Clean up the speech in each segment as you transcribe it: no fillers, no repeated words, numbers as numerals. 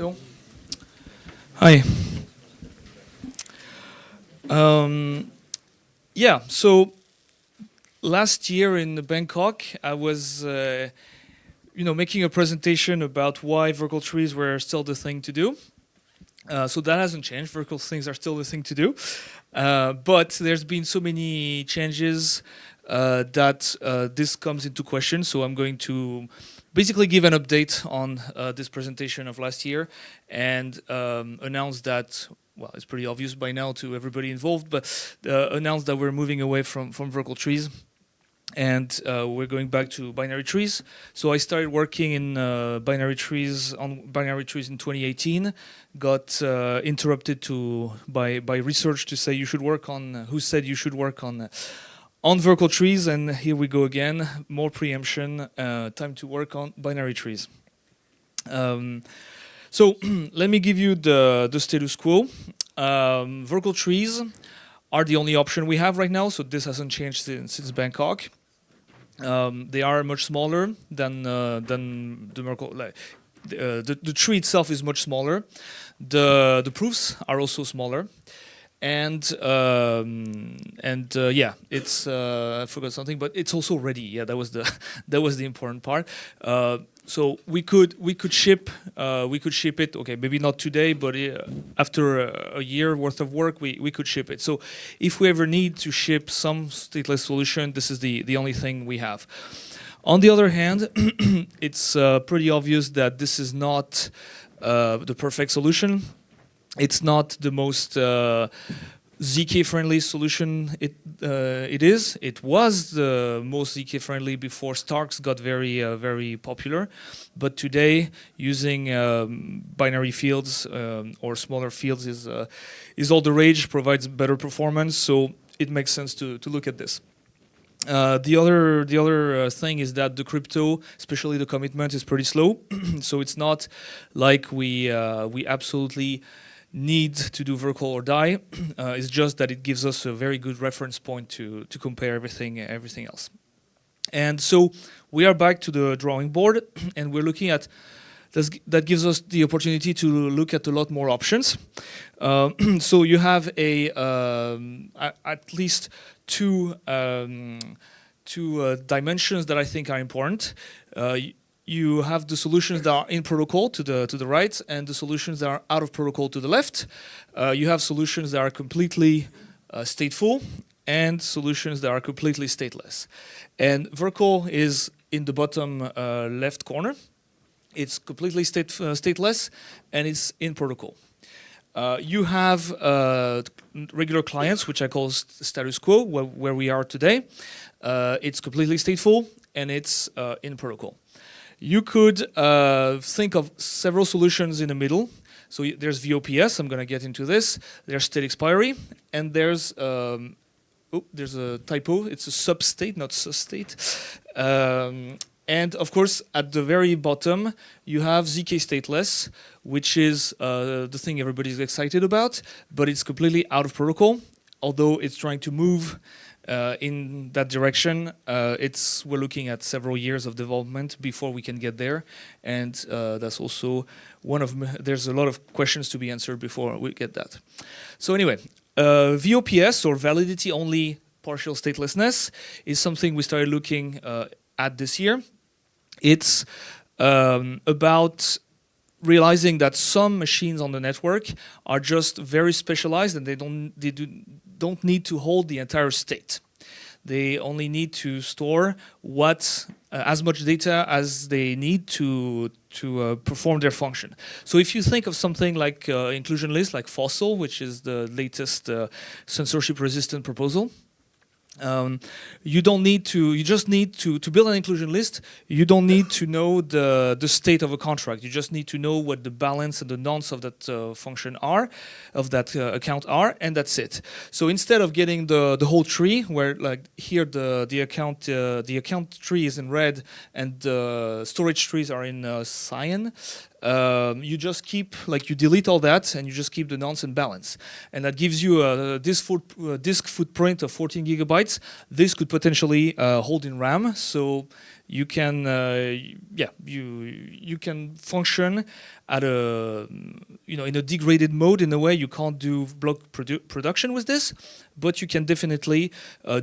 Still? Hi. Yeah, so last year in Bangkok, I was, making a presentation about why Verkle trees were still the thing to do. So that hasn't changed. Verkle things are still the thing to do. But there's been so many changes that this comes into question. So I'm going to basically give an update on this presentation of last year and announce that, well, it's pretty obvious by now to everybody involved, but announce that we're moving away from Verkle trees. And we're going back to binary trees. So I started working in binary trees in 2018. Got interrupted by research to say you should work on who said you should work on Verkle trees, and here we go again. More preemption. Time to work on binary trees. So let me give you the status quo. Verkle trees are the only option we have right now. So this hasn't changed since Bangkok. They are much smaller than the Verkle. The tree itself is much smaller. The proofs are also smaller, and yeah, it's I forgot something, but it's also ready. Yeah, that was the important part. So we could ship it. Okay, maybe not today, but after a year worth of work, we could ship it. So if we ever need to ship some stateless solution, this is the only thing we have. On the other hand, it's pretty obvious that this is not the perfect solution. It's not the most ZK-friendly solution it is. It was the most ZK-friendly before Starks got very popular. But today, using binary fields or smaller fields is all the rage, provides better performance, so it makes sense to look at this. The other thing is that the crypto, especially the commitment, is pretty slow. So it's not like we absolutely need to do Verkle or die. It's just that it gives us a very good reference point to compare everything else. And so we are back to the drawing board, and we're looking at that gives us the opportunity to look at a lot more options. So you have at least two dimensions that I think are important. You have the solutions that are in protocol to the right, and the solutions that are out of protocol to the left. You have solutions that are completely stateful, and solutions that are completely stateless. And Verkle is in the bottom left corner. It's completely stateless, and it's in protocol. You have regular clients, which I call status quo, where we are today. It's completely stateful, and it's in protocol. You could think of several solutions in the middle. So there's VOPS, I'm going to get into this. There's state expiry, and there's a typo. It's a substate, not susstate. And of course, at the very bottom, you have ZK stateless, which is the thing everybody's excited about, but it's completely out of protocol. Although it's trying to move in that direction, we're looking at several years of development before we can get there, and that's also there's a lot of questions to be answered before we get that. So anyway, VOPS, or validity only partial statelessness, is something we started looking at this year. It's about realizing that some machines on the network are just very specialized, and they don't need to hold the entire state. They only need to store as much data as they need to perform their function. So if you think of something like inclusion list, like Fossil, which is the latest censorship-resistant proposal, you just need to build an inclusion list. You don't need to know the state of a contract. You just need to know what the balance and the nonce of that function are, of that account are, and that's it. So instead of getting the whole tree, where like here the account tree is in red and the storage trees are in cyan, you just keep, like you delete all that and you just keep the nonce and balance. And that gives you a disk footprint of 14 gigabytes. This could potentially hold in RAM, so you can, you can function at a, in a degraded mode. In a way, you can't do block production with this, but you can definitely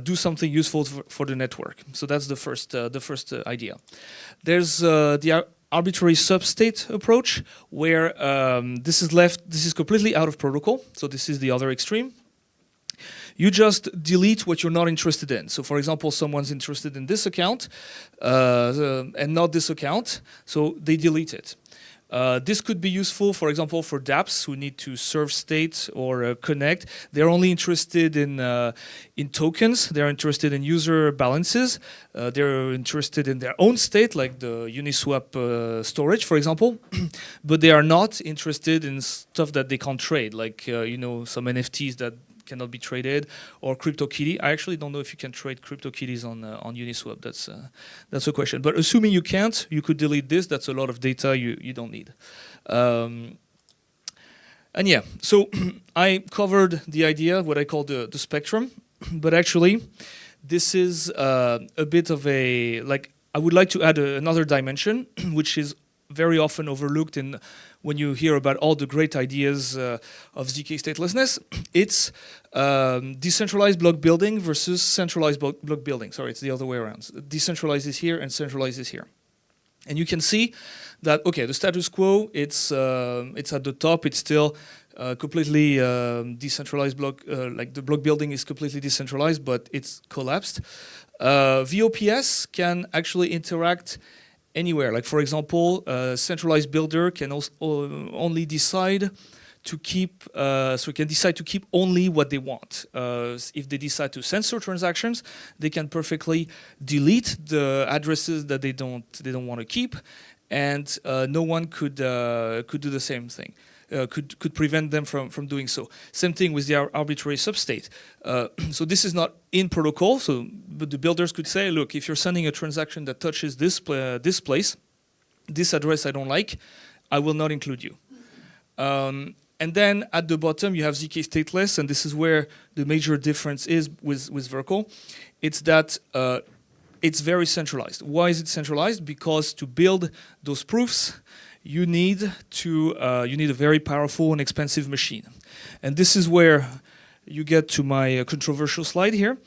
do something useful for the network. So that's the first idea. There's the arbitrary substate approach, where this is completely out of protocol. So this is the other extreme. You just delete what you're not interested in. So for example, someone's interested in this account and not this account, so they delete it. This could be useful, for example, for dApps who need to serve state or connect. They're only interested in tokens. They're interested in user balances. They're interested in their own state, like the Uniswap storage, for example. But they are not interested in stuff that they can't trade, like some NFTs that cannot be traded, or CryptoKitty. I actually don't know if you can trade CryptoKitties on Uniswap. That's a question. But assuming you can't, you could delete this. That's a lot of data you don't need. And yeah, so I covered the idea, what I call the spectrum. But actually, this is a bit of a, like, I would like to add another dimension, which is very often overlooked when you hear about all the great ideas of ZK statelessness. It's decentralized block building versus centralized block building. Sorry, it's the other way around. Decentralized is here and centralized is here. And you can see that, okay, the status quo, it's at the top. It's still completely decentralized block, like the block building is completely decentralized, but it's collapsed. VOPS can actually interact anywhere. Like for example, a centralized builder can also only decide to keep, so can decide to keep only what they want. If they decide to censor transactions, they can perfectly delete the addresses that they don't want to keep, and no one could do the same thing. Could prevent them from doing so. Same thing with the arbitrary substate. So this is not in protocol. So, but the builders could say, look, if you're sending a transaction that touches this place, this address I don't like, I will not include you. And then at the bottom you have ZK stateless, and this is where the major difference is with Verkle. It's that it's very centralized. Why is it centralized? Because to build those proofs, you need a very powerful and expensive machine. And this is where you get to my controversial slide here.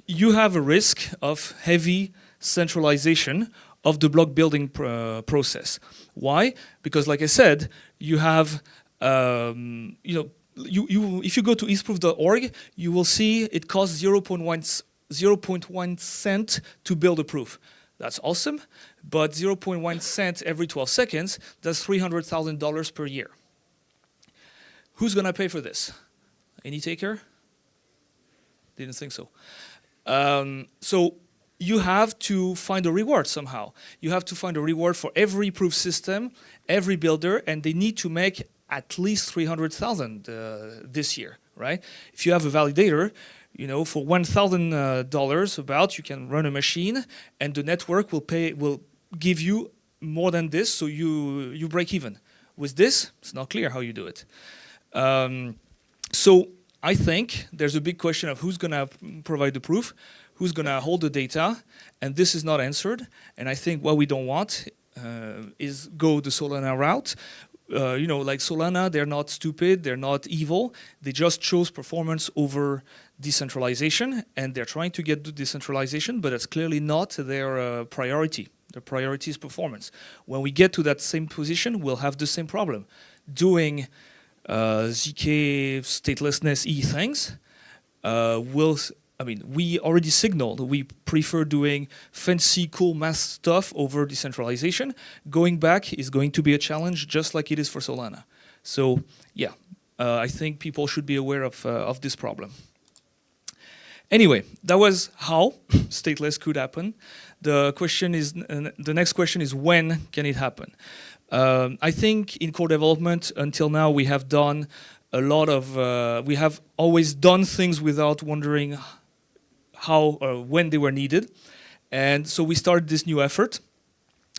You have a risk of heavy centralization of the block building process. Why? Because, like I said, you have, if you go to easeproof.org, you will see it costs 0.1 cent to build a proof. That's awesome, but 0.1 cent every 12 seconds, that's $300,000 per year. Who's gonna pay for this? Any taker? Didn't think so. So you have to find a reward somehow. You have to find a reward for every proof system, every builder, and they need to make at least 300,000 this year, right? If you have a validator, for $1,000 about, you can run a machine, and the network will give you more than this, so you break even. With this, it's not clear how you do it. So I think there's a big question of who's gonna provide the proof, who's gonna hold the data, and this is not answered. And I think what we don't want is go the Solana route. Like Solana, they're not stupid, they're not evil. They just chose performance over decentralization, and they're trying to get to decentralization, but that's clearly not their priority. Their priority is performance. When we get to that same position, we'll have the same problem. Doing ZK statelessness things we already signaled we prefer doing fancy, cool math stuff over decentralization. Going back is going to be a challenge, just like it is for Solana. So, yeah, I think people should be aware of this problem. Anyway, that was how stateless could happen. The next question is when can it happen? I think in core development until now we have done a lot of, we have always done things without wondering how or when they were needed. And so we started this new effort.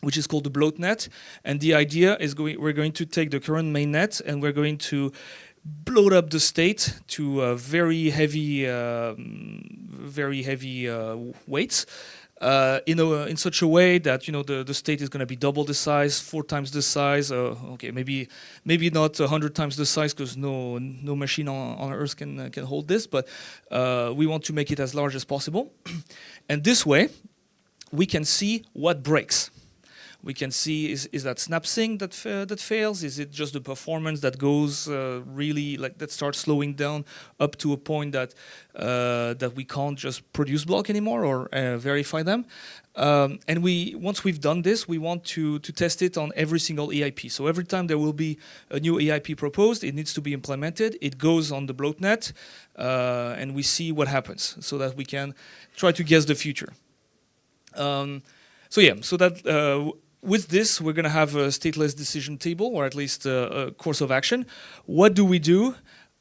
which is called the bloat net. And the idea is we're going to take the current mainnet and we're going to bloat up the state to very heavy weights. In such a way that the state is going to be double the size, 4 times the size. Okay, maybe not 100 times the size, because no machine on Earth can hold this. But we want to make it as large as possible, and this way we can see what breaks. We can see is that snap-sync that fails? Is it just the performance that goes really that starts slowing down up to a point that we can't just produce block anymore or verify them? And once we've done this, we want to test it on every single EIP. So every time there will be a new EIP proposed, it needs to be implemented. It goes on the bloat net, and we see what happens, so that we can try to guess the future. With this, we're going to have a stateless decision table, or at least a course of action. What do we do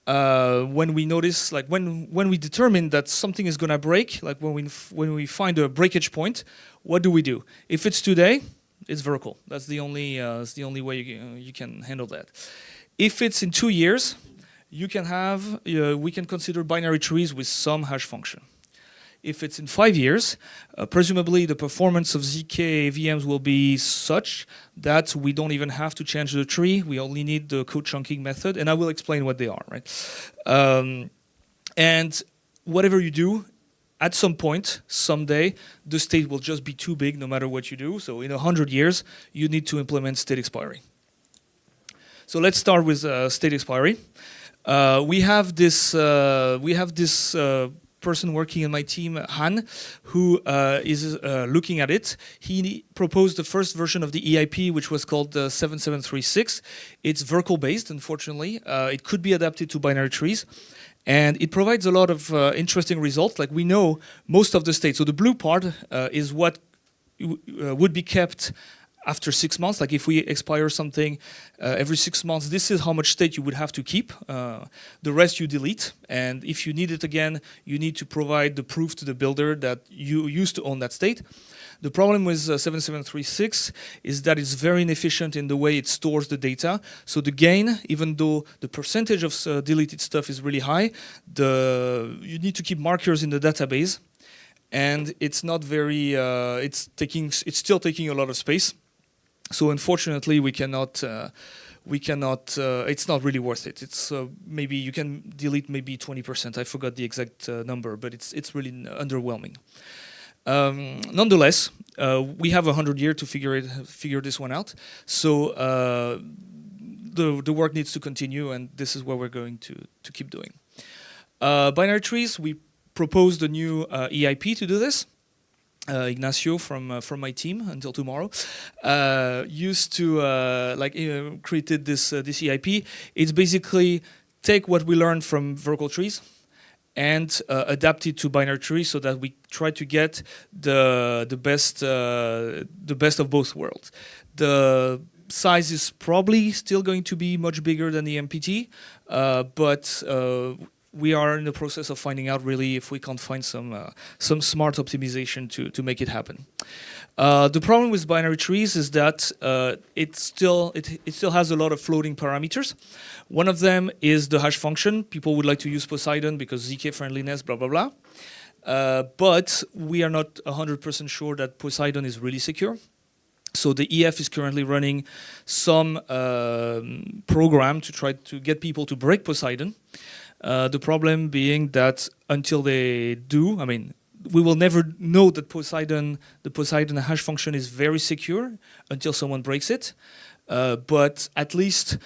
when we notice, when we determine that something is going to break, when we find a breakage point? What do we do? If it's today, it's Verkle. That's the only way you can handle that. If it's in 2 years, we can consider binary trees with some hash function. If it's in 5 years, presumably the performance of ZK VMs will be such that we don't even have to change the tree. We only need the code chunking method, and I will explain what they are, right? And whatever you do, at some point, someday, the state will just be too big no matter what you do. So in 100 years, you need to implement state expiry. So let's start with state expiry. We have this person working in my team, Han, who is looking at it. He proposed the first version of the EIP, which was called 7736. It's Verkle based, unfortunately. It could be adapted to binary trees. And it provides a lot of interesting results. Like, we know most of the state. So the blue part is what would be kept after 6 months. Like, if we expire something every 6 months, this is how much state you would have to keep. The rest you delete. And if you need it again, you need to provide the proof to the builder that you used to own that state. The problem with 7736 is that it's very inefficient in the way it stores the data. So the gain, even though the percentage of deleted stuff is really high, you need to keep markers in the database, and it's not very. It's still taking a lot of space. So unfortunately, we cannot. It's not really worth it. It's maybe you can delete maybe 20%. I forgot the exact number, but it's really underwhelming. Nonetheless, we have 100 years to figure this one out. So the work needs to continue, and this is what we're going to keep doing. Binary trees. We proposed a new EIP to do this. Ignacio from my team, until tomorrow, used to created this EIP. It's basically take what we learned from Verkle trees and adapt it to binary trees, so that we try to get the best of both worlds. The size is probably still going to be much bigger than the MPT, but we are in the process of finding out really if we can't find some smart optimization to make it happen. The problem with binary trees is that it still has a lot of floating parameters. One of them is the hash function. People would like to use Poseidon because ZK friendliness, blah blah blah. But we are not 100% sure that Poseidon is really secure. So the EF is currently running some program to try to get people to break Poseidon. The problem being that until they do, I mean, we will never know that the Poseidon hash function is very secure until someone breaks it. But at least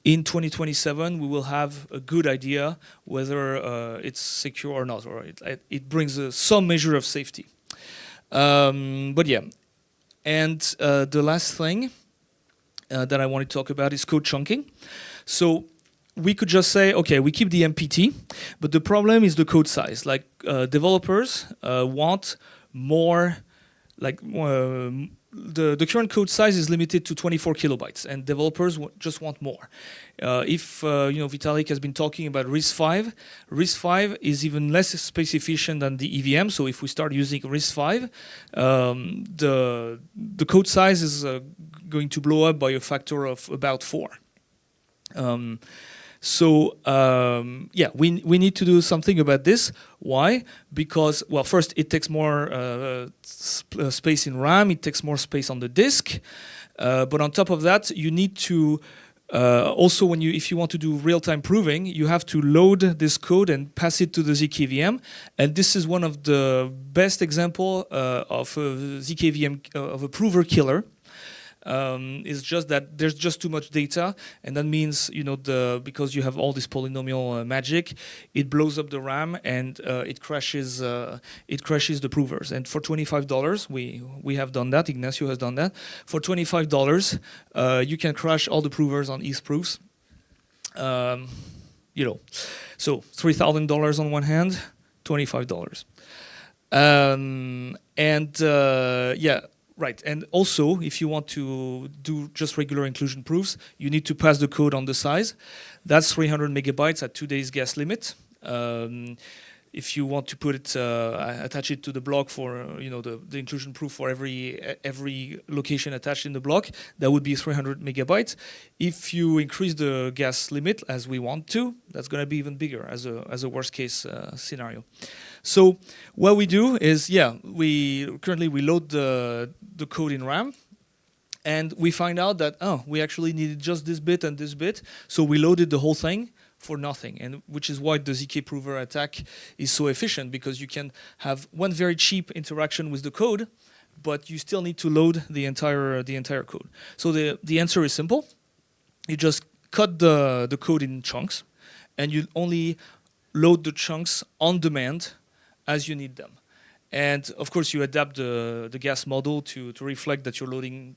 in 2027, we will have a good idea whether it's secure or not, or it brings some measure of safety. But yeah, and the last thing that I want to talk about is code chunking. So we could just say, okay, we keep the MPT, but the problem is the code size. Like, developers want more the current code size is limited to 24 kilobytes, and developers just want more. If Vitalik has been talking about RISC-V, RISC-V is even less space efficient than the EVM. So if we start using RISC-V, the code size is going to blow up by a factor of about 4. We need to do something about this. Why? Because, well, first it takes more space in RAM, it takes more space on the disk, but on top of that, you need to also, if you want to do real-time proving, you have to load this code and pass it to the ZKVM, and this is one of the best example of a ZKVM of a prover killer. Is just that there's just too much data, and that means because you have all this polynomial magic, it blows up the RAM and it crashes the provers. And for $25, we have done that. Ignacio has done that. For $25, you can crash all the provers on ETH proofs. So $3,000 on one hand, $25. Right, and also, if you want to do just regular inclusion proofs, you need to pass the code on the size. That's 300 megabytes at 2 days gas limit. If you want to put it, attach it to the block for the inclusion proof for every location attached in the block, that would be 300 megabytes. If you increase the gas limit as we want to, that's going to be even bigger as a worst case scenario. So what we do is, we currently load the code in RAM, and we find out that we actually needed just this bit and this bit, so we loaded the whole thing for nothing, and which is why the ZK prover attack is so efficient, because you can have one very cheap interaction with the code, but you still need to load the entire code. So the answer is simple. You just cut the code in chunks, and you only load the chunks on demand as you need them. And of course, you adapt the gas model to reflect that you're loading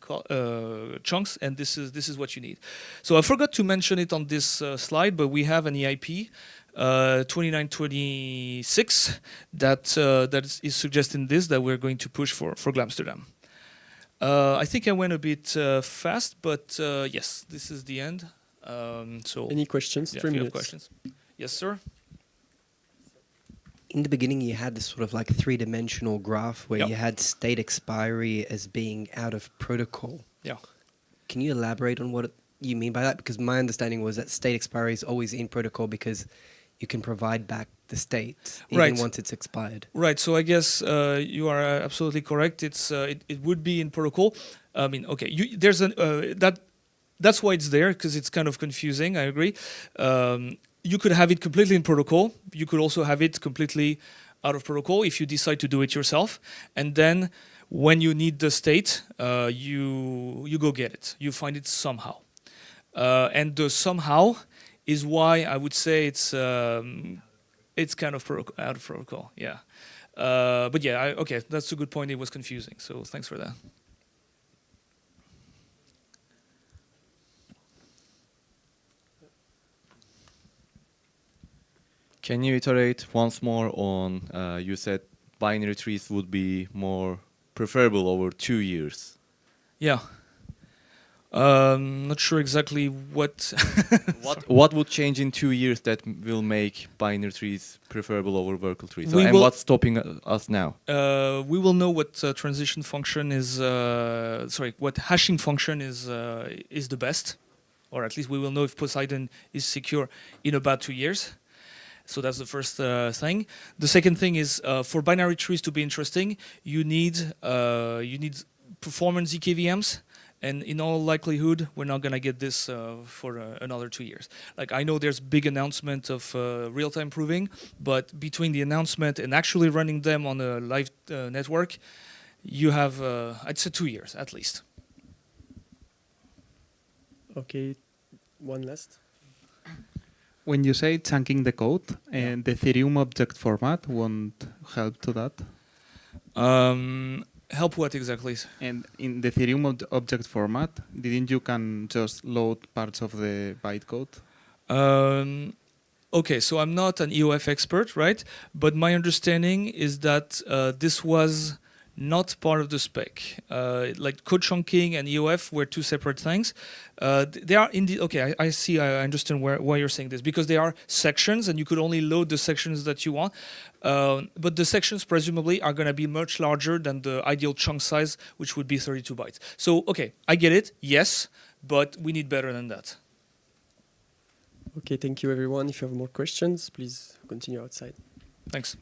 chunks, and this is what you need. So I forgot to mention it on this slide, but we have an EIP 2926 that is suggesting this, that we're going to push for Glamsterdam. I think I went a bit fast, but yes, this is the end. So any questions? 3 minutes. Questions? Yes, sir. In the beginning, you had this sort of like three-dimensional graph where you had state expiry as being out of protocol. Yeah. Can you elaborate on what you mean by that? Because my understanding was that state expiry is always in protocol because you can provide back the state even once it's expired. Right. So I guess you are absolutely correct. It would be in protocol. I mean, okay. That's why it's there, because it's kind of confusing. I agree. You could have it completely in protocol. You could also have it completely out of protocol if you decide to do it yourself. And then when you need the state, you go get it. You find it somehow. And the somehow is why I would say it's kind of out of protocol. Yeah. But yeah, okay, that's a good point. It was confusing. So thanks for that. Can you iterate once more on, you said binary trees would be more preferable over 2 years. Yeah. Not sure exactly what... what would change in 2 years that will make binary trees preferable over Verkle trees? And what's stopping us now? We will know what transition function is... what hashing function is the best. Or at least we will know if Poseidon is secure in about 2 years. So that's the first thing. The second thing is for binary trees to be interesting, you need performance ZKVMs, and in all likelihood, we're not gonna get this for another 2 years. Like, I know there's big announcement of real-time proving, but between the announcement and actually running them on a live network, you have I'd say 2 years at least. Okay, one last. When you say chunking the code, and the Ethereum object format won't help to that? Help what exactly? And in the Ethereum object format, didn't you can just load parts of the bytecode? Okay, so I'm not an EOF expert, right? But my understanding is that this was not part of the spec. Like code chunking and EOF were two separate things. They are indeed okay. I see. I understand why you're saying this, because they are sections, and you could only load the sections that you want. But the sections presumably are going to be much larger than the ideal chunk size, which would be 32 bytes. So okay, I get it. Yes, but we need better than that. Okay, thank you everyone. If you have more questions, please continue outside. Thanks.